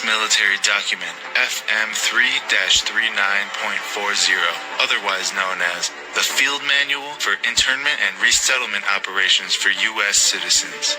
Military Document FM3-39.40, otherwise known as the Field Manual for Internment and Resettlement Operations for U.S. Citizens.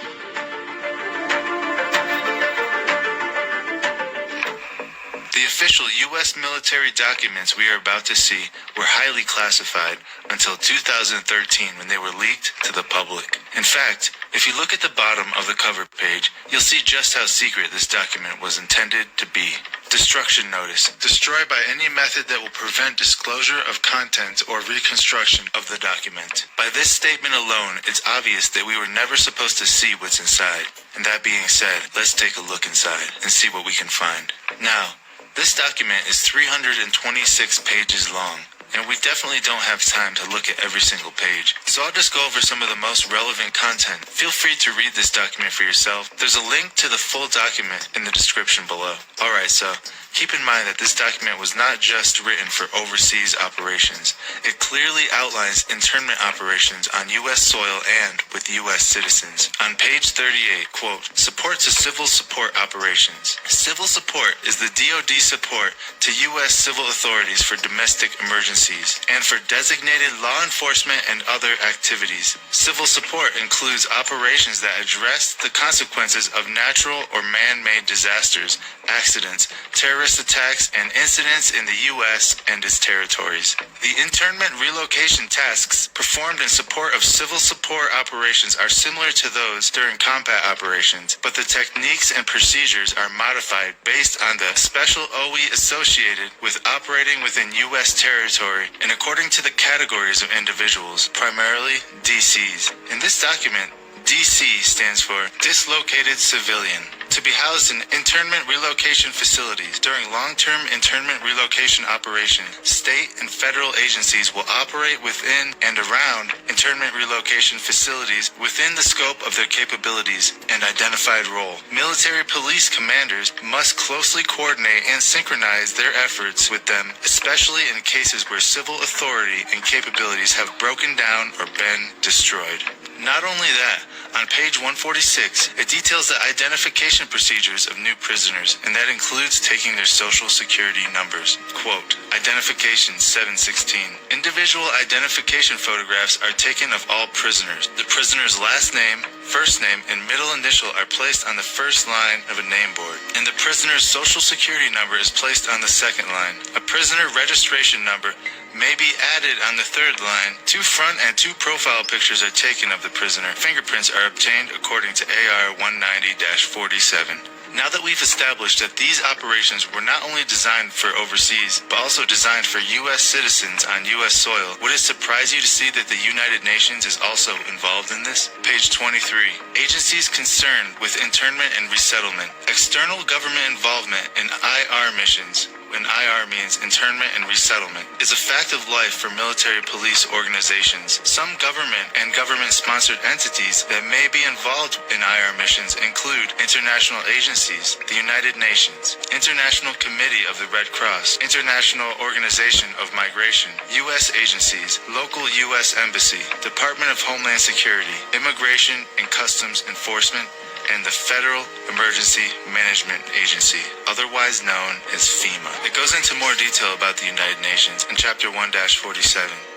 The official U.S. military documents we are about to see were highly classified until 2013 when they were leaked to the public. In fact, if you look at the bottom of the cover page, you'll see just how secret this document was intended to be. Destruction notice. Destroy by any method that will prevent disclosure of content or reconstruction of the document. By this statement alone, it's obvious that we were never supposed to see what's inside. And that being said, let's take a look inside and see what we can find. Now, this document is 326 pages long, and we definitely don't have time to look at every single page. So I'll just go over some of the most relevant content. Feel free to read this document for yourself. There's a link to the full document in the description below. Alright, so keep in mind that this document was not just written for overseas operations. It clearly outlines internment operations on U.S. soil and with U.S. citizens. On page 38, quote, support to civil support operations. Civil support is the DoD support to U.S. civil authorities for domestic emergencies and for designated law enforcement and other activities. Civil support includes operations that address the consequences of natural or man-made disasters, accidents, terrorist attacks, and incidents in the U.S. and its territories. The internment relocation tasks performed in support of civil support operations are similar to those during combat operations, but the techniques and procedures are modified based on the special OE associated with operating within U.S. territory and according to the categories of individuals, primarily DCs. In this document, DC stands for Dislocated Civilian, to be housed in internment relocation facilities. During long-term internment relocation operations, state and federal agencies will operate within and around internment relocation facilities within the scope of their capabilities and identified role. Military police commanders must closely coordinate and synchronize their efforts with them, especially in cases where civil authority and capabilities have broken down or been destroyed. Not only that, on page 146, it details the identification procedures of new prisoners, and that includes taking their social security numbers. Quote, Identification 716. Individual identification photographs are taken of all prisoners. The prisoner's last name, first name, and middle initial are placed on the first line of a name board, and the prisoner's social security number is placed on the second line. A prisoner registration number may be added on the third line. 2 front and 2 profile pictures are taken of the prisoner. Fingerprints are obtained according to AR 190-47. Now that we've established that these operations were not only designed for overseas, but also designed for U.S. citizens on U.S. soil, would it surprise you to see that the United Nations is also involved in this? Page 23. Agencies concerned with internment and resettlement. External government involvement in IR missions, and IR means internment and resettlement, is a fact of life for military police organizations. Some government and government-sponsored entities that may be involved in IR missions include international agencies, the United Nations, International Committee of the Red Cross, International Organization of Migration, U.S. agencies, local U.S. Embassy, Department of Homeland Security, Immigration and Customs Enforcement, and the Federal Emergency Management Agency, otherwise known as FEMA. It goes into more detail about the United Nations in Chapter 1-47.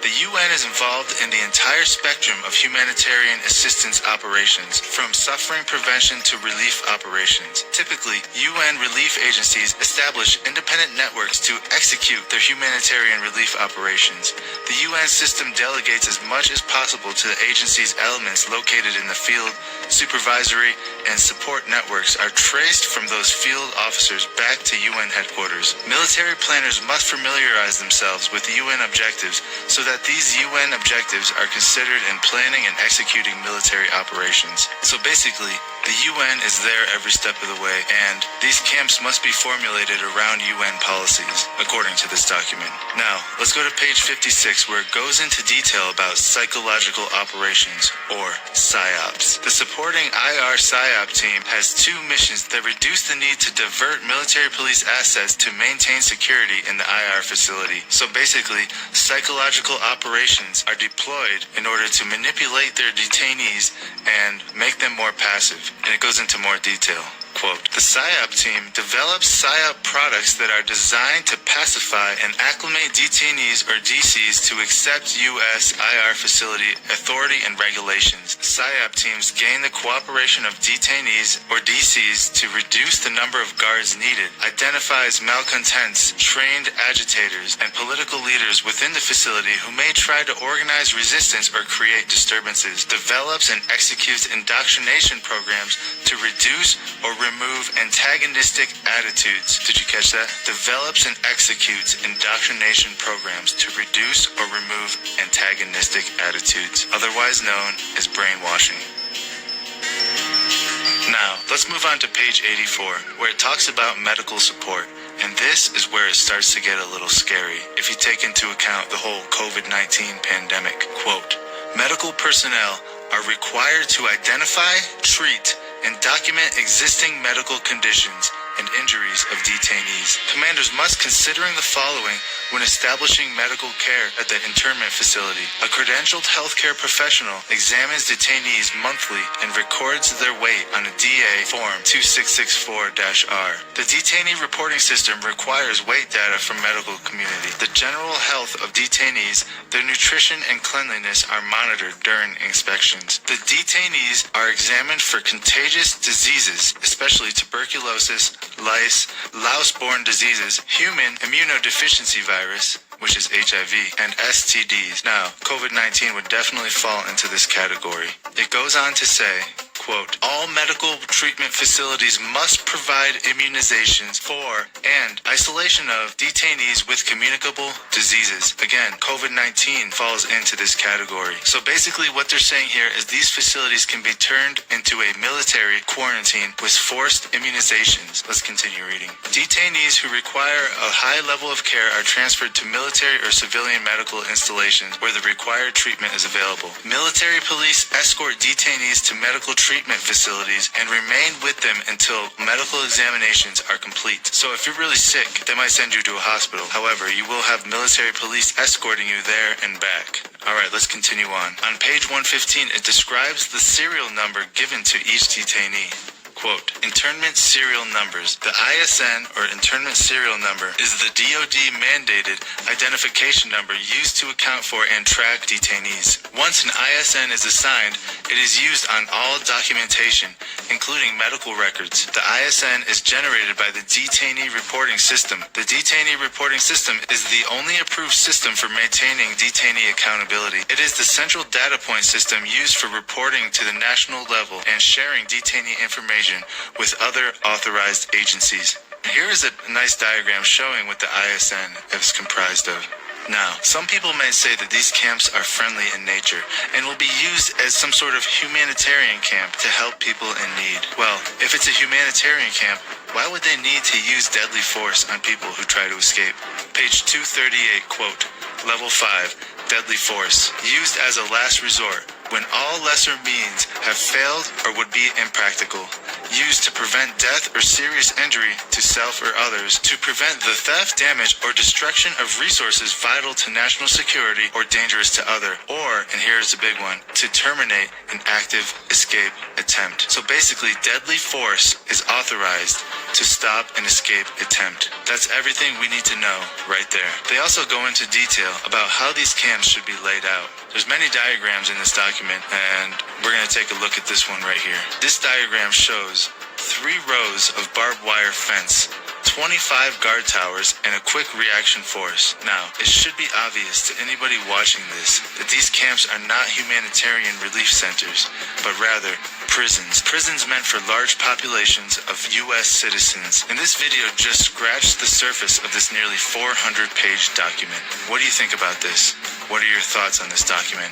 The UN is involved in the entire spectrum of humanitarian assistance operations, from suffering prevention to relief operations. Typically, UN relief agencies establish independent networks to execute their humanitarian relief operations. The UN system delegates as much as possible to the agency's elements located in the field. Supervisory and support networks are traced from those field officers back to UN headquarters. Military planners must familiarize themselves with UN objectives so that these UN objectives are considered in planning and executing military operations. So basically, the UN is there every step of the way, and these camps must be formulated around UN policies, according to this document. Now, let's go to page 56, where it goes into detail about psychological operations, or PSYOPs. The supporting IR PSYOP team has 2 missions that reduce the need to divert military police assets to maintain security in the IR facility. So basically, psychological operations are deployed in order to manipulate their detainees and make them more passive. And it goes into more detail. Quote, the PSYOP team develops PSYOP products that are designed to pacify and acclimate detainees or DCs to accept U.S. IR facility authority and regulations. PSYOP teams gain the cooperation of detainees or DCs to reduce the number of guards needed, identifies malcontents, trained agitators, and political leaders within the facility who may try to organize resistance or create disturbances, develops and executes indoctrination programs to reduce or remove antagonistic attitudes. Did you catch that? Develops and executes indoctrination programs to reduce or remove antagonistic attitudes, otherwise known as brainwashing. Now, let's move on to page 84, where it talks about medical support. And this is where it starts to get a little scary if you take into account the whole COVID-19 pandemic. Quote, medical personnel are required to identify, treat, and document existing medical conditions and injuries of detainees. Commanders must considering the following when establishing medical care at the internment facility. A credentialed healthcare professional examines detainees monthly and records their weight on a DA Form 2664-R. The detainee reporting system requires weight data from medical community. The general health of detainees, their nutrition and cleanliness are monitored during inspections. The detainees are examined for contagious diseases, especially tuberculosis, lice, louse-borne diseases, human immunodeficiency virus, which is HIV, and STDs. Now, COVID-19 would definitely fall into this category. It goes on to say, quote, all medical treatment facilities must provide immunizations for and isolation of detainees with communicable diseases. Again, COVID-19 falls into this category. So basically what they're saying here is these facilities can be turned into a military quarantine with forced immunizations. Let's continue reading. Detainees who require a high level of care are transferred to military or civilian medical installations where the required treatment is available. Military police escort detainees to medical treatment facilities and remain with them until medical examinations are complete. So if you're really sick, they might send you to a hospital. However, you will have military police escorting you there and back. Alright, let's continue on. On page 115, it describes the serial number given to each detainee. Quote, internment serial numbers. The ISN, or internment serial number, is the DoD-mandated identification number used to account for and track detainees. Once an ISN is assigned, it is used on all documentation, including medical records. The ISN is generated by the Detainee Reporting System. The Detainee Reporting System is the only approved system for maintaining detainee accountability. It is the central data point system used for reporting to the national level and sharing detainee information with other authorized agencies. Here is a nice diagram showing what the ISN is comprised of. Now, some people may say that these camps are friendly in nature and will be used as some sort of humanitarian camp to help people in need. Well, if it's a humanitarian camp, why would they need to use deadly force on people who try to escape? Page 238, quote, Level 5, deadly force, used as a last resort, when all lesser means have failed or would be impractical, used to prevent death or serious injury to self or others, to prevent the theft, damage, or destruction of resources vital to national security or dangerous to other, or, and here's the big one, to terminate an active escape attempt. So basically, deadly force is authorized to stop an escape attempt. That's everything we need to know right there. They also go into detail about how these camps should be laid out. There's many diagrams in this document, and we're going to take a look at this one right here. This diagram shows 3 rows of barbed wire fence, 25 guard towers, and a quick reaction force. Now, it should be obvious to anybody watching this that these camps are not humanitarian relief centers, but rather prisons. Prisons meant for large populations of U.S. citizens. And this video just scratched the surface of this nearly 400-page document. What do you think about this? What are your thoughts on this document?